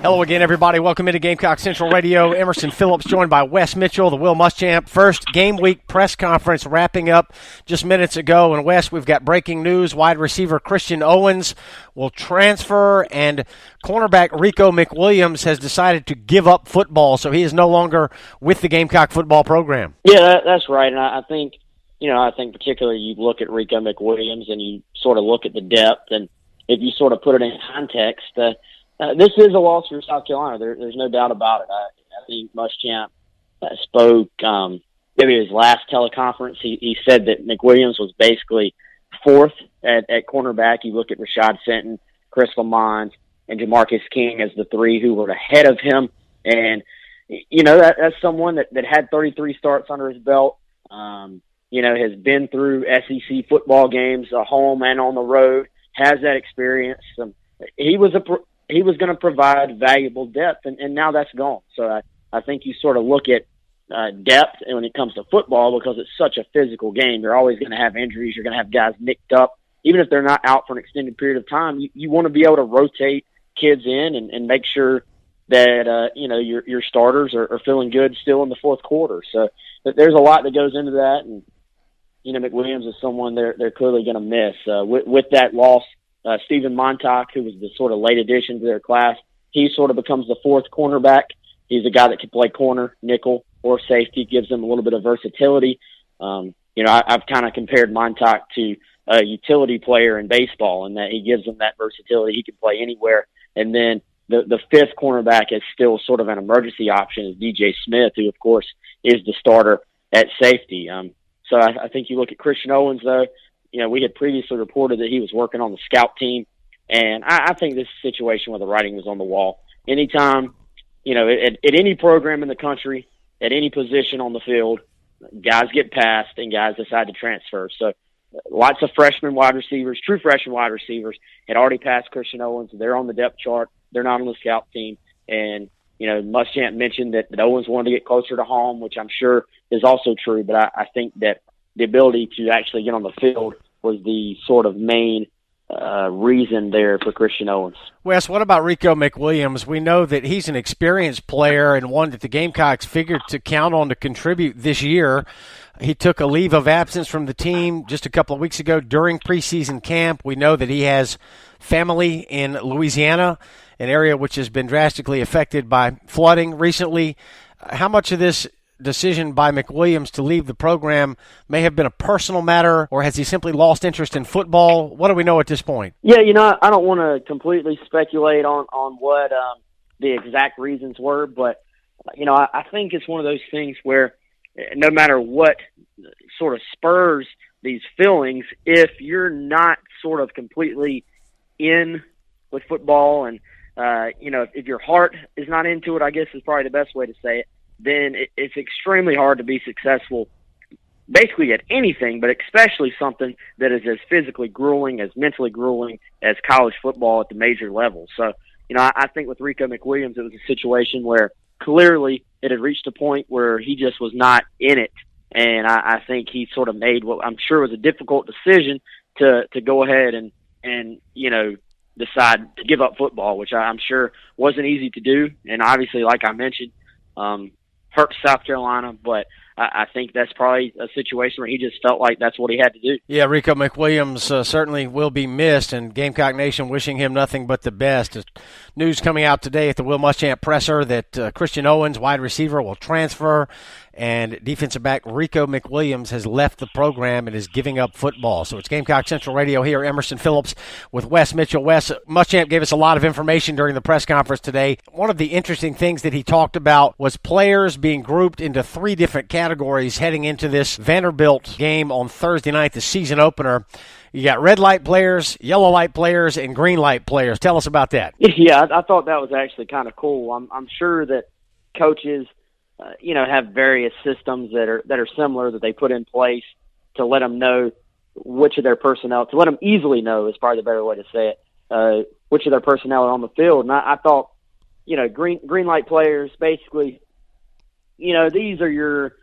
Hello again, everybody. Welcome into Gamecock Central Radio. Emerson Phillips joined by Wes Mitchell, the Will Muschamp. First game week press conference wrapping up just minutes ago. And Wes, we've got breaking news. Wide receiver Christian Owens will transfer, and cornerback Rico McWilliams has decided to give up football, so he is no longer with the Gamecock football program. Yeah, that's right. And I think particularly you look at Rico McWilliams and you sort of look at the depth, and if you sort of put it in context, this is a loss for South Carolina. There's no doubt about it. I think Muschamp spoke maybe his last teleconference. He said that McWilliams was basically fourth at cornerback. You look at Rashad Fenton, Chris Lamont, and Jamarcus King as the three who were ahead of him. And, that's someone that had 33 starts under his belt, has been through SEC football games, home and on the road, has that experience. He was going to provide valuable depth, and now that's gone. So I think you sort of look at depth when it comes to football, because it's such a physical game. You're always going to have injuries. You're going to have guys nicked up. Even if they're not out for an extended period of time, you want to be able to rotate kids in and make sure that your starters are feeling good still in the fourth quarter. So there's a lot that goes into that, and McWilliams is someone they're clearly going to miss. With that loss, Stephen Montauk, who was the sort of late addition to their class, he sort of becomes the fourth cornerback. He's a guy that can play corner, nickel, or safety, gives them a little bit of versatility. I've kind of compared Montauk to a utility player in baseball, in that he gives them that versatility. He can play anywhere. And then the fifth cornerback is still sort of an emergency option, is DJ Smith, who, of course, is the starter at safety. So I think you look at Christian Owens, though. We had previously reported that he was working on the scout team, and I think this is a situation where the writing was on the wall. Anytime, at any program in the country, at any position on the field, guys get passed and guys decide to transfer. So lots of freshman wide receivers, true freshman wide receivers, had already passed Christian Owens. They're on the depth chart. They're not on the scout team. And, Muschamp mentioned that Owens wanted to get closer to home, which I'm sure is also true. But I think that the ability to actually get on the field was the sort of main reason there for Christian Owens. Wes, what about Rico McWilliams? We know that he's an experienced player and one that the Gamecocks figured to count on to contribute this year. He took a leave of absence from the team just a couple of weeks ago during preseason camp. We know that he has family in Louisiana, an area which has been drastically affected by flooding recently. How much of this decision by McWilliams to leave the program may have been a personal matter, or has he simply lost interest in football? What do we know at this point? Yeah, I don't want to completely speculate on what the exact reasons were, but, I think it's one of those things where no matter what sort of spurs these feelings, if you're not sort of completely in with football and, if your heart is not into it, I guess is probably the best way to say it, then it's extremely hard to be successful basically at anything, but especially something that is as physically grueling, as mentally grueling as college football at the major level. So, I think with Rico McWilliams, it was a situation where clearly it had reached a point where he just was not in it. And I think he sort of made what I'm sure was a difficult decision to go ahead and decide to give up football, which I'm sure wasn't easy to do. And obviously, like I mentioned, hurt South Carolina, but I think that's probably a situation where he just felt like that's what he had to do. Yeah, Rico McWilliams certainly will be missed, and Gamecock Nation wishing him nothing but the best. News coming out today at the Will Muschamp presser that Christian Owens, wide receiver, will transfer, and defensive back Rico McWilliams has left the program and is giving up football. So it's Gamecock Central Radio here. Emerson Phillips with Wes Mitchell. Wes, Muschamp gave us a lot of information during the press conference today. One of the interesting things that he talked about was players being grouped into three different categories heading into this Vanderbilt game on Thursday night, the season opener. You got red light players, yellow light players, and green light players. Tell us about that. Yeah, I thought that was actually kind of cool. I'm sure that coaches have various systems that are similar that they put in place to let them know which of their personnel, to let them easily know is probably the better way to say it, which of their personnel are on the field. And I thought, green light players, basically, these are your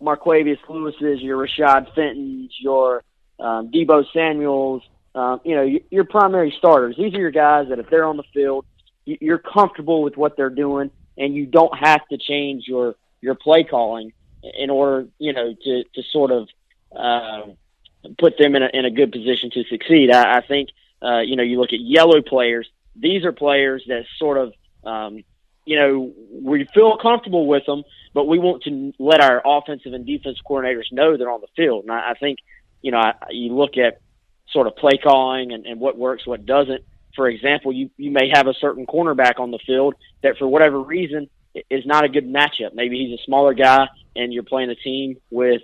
Marquavius Lewis's, your Rashad Fenton's, your Debo Samuel's, your primary starters. These are your guys that if they're on the field, you're comfortable with what they're doing, and you don't have to change your play calling in order, to sort of put them in a good position to succeed. I think, you look at yellow players. These are players that sort of, we feel comfortable with them, but we want to let our offensive and defensive coordinators know they're on the field. And I think, you look at sort of play calling and what works, what doesn't. For example, you may have a certain cornerback on the field that for whatever reason is not a good matchup. Maybe he's a smaller guy and you're playing a team with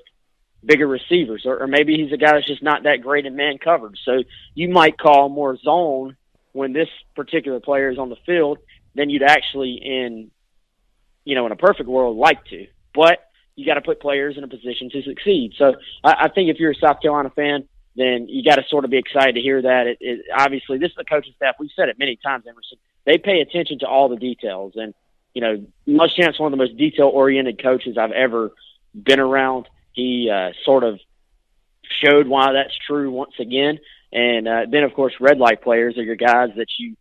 bigger receivers, or maybe he's a guy that's just not that great in man coverage. So you might call more zone when this particular player is on the field than you'd actually in a perfect world like to. But you got to put players in a position to succeed. So I think if you're a South Carolina fan, then you got to sort of be excited to hear that. Obviously, this is the coaching staff. We've said it many times, Emerson. They pay attention to all the details. And, Muschamp's one of the most detail-oriented coaches I've ever been around. He sort of showed why that's true once again. And then, of course, red light players are your guys that you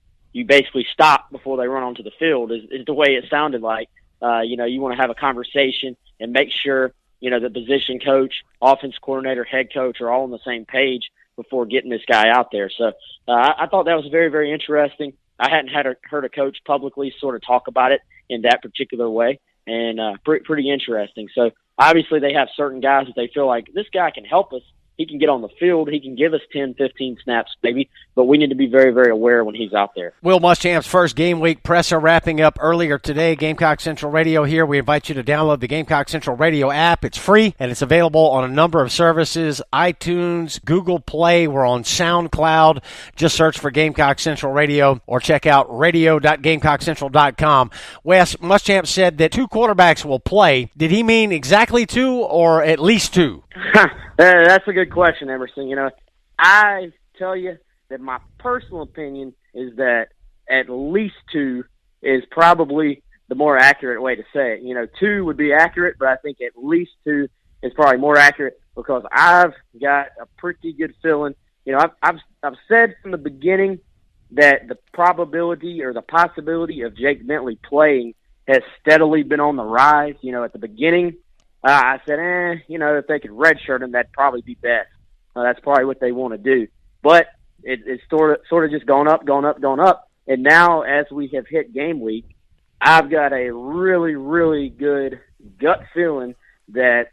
basically stop before they run onto the field is the way it sounded like. You want to have a conversation and make sure, the position coach, offense coordinator, head coach are all on the same page before getting this guy out there. So I thought that was very, very interesting. I hadn't heard a coach publicly sort of talk about it in that particular way, and pretty interesting. So obviously they have certain guys that they feel like this guy can help us. He can get on the field. He can give us 10, 15 snaps maybe, but we need to be very, very aware when he's out there. Will Muschamp's first game week presser wrapping up earlier today. Gamecock Central Radio here. We invite you to download the Gamecock Central Radio app. It's free, and it's available on a number of services, iTunes, Google Play. We're on SoundCloud. Just search for Gamecock Central Radio or check out radio.GamecockCentral.com. Wes, Muschamp said that 2 quarterbacks will play. Did he mean exactly 2 or at least 2? That's a good question, Emerson. I tell you that my personal opinion is that at least 2 is probably the more accurate way to say it. 2 would be accurate, but I think at least 2 is probably more accurate because I've got a pretty good feeling. I've said from the beginning that the probability or the possibility of Jake Bentley playing has steadily been on the rise. At the beginning, I said, if they could redshirt him, that'd probably be best. That's probably what they want to do. But it's sort of just gone up. And now as we have hit game week, I've got a really, really good gut feeling that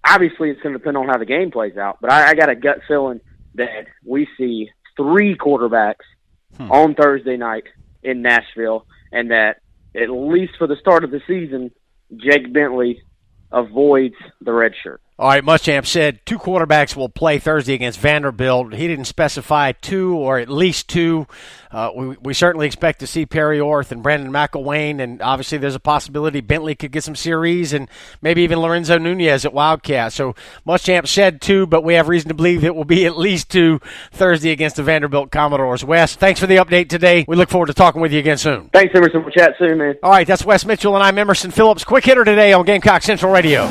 obviously it's going to depend on how the game plays out. But I got a gut feeling that we see 3 quarterbacks on Thursday night in Nashville, and that at least for the start of the season, Jake Bentley avoids the red shirt. All right, Muschamp said 2 quarterbacks will play Thursday against Vanderbilt. He didn't specify 2 or at least 2. We certainly expect to see Perry Orth and Brandon McElwain, and obviously there's a possibility Bentley could get some series and maybe even Lorenzo Nunez at Wildcat. So Muschamp said 2, but we have reason to believe it will be at least 2 Thursday against the Vanderbilt Commodores. Wes, thanks for the update today. We look forward to talking with you again soon. Thanks, Emerson. We'll chat soon, man. All right, that's Wes Mitchell, and I'm Emerson Phillips. Quick hitter today on Gamecock Central Radio.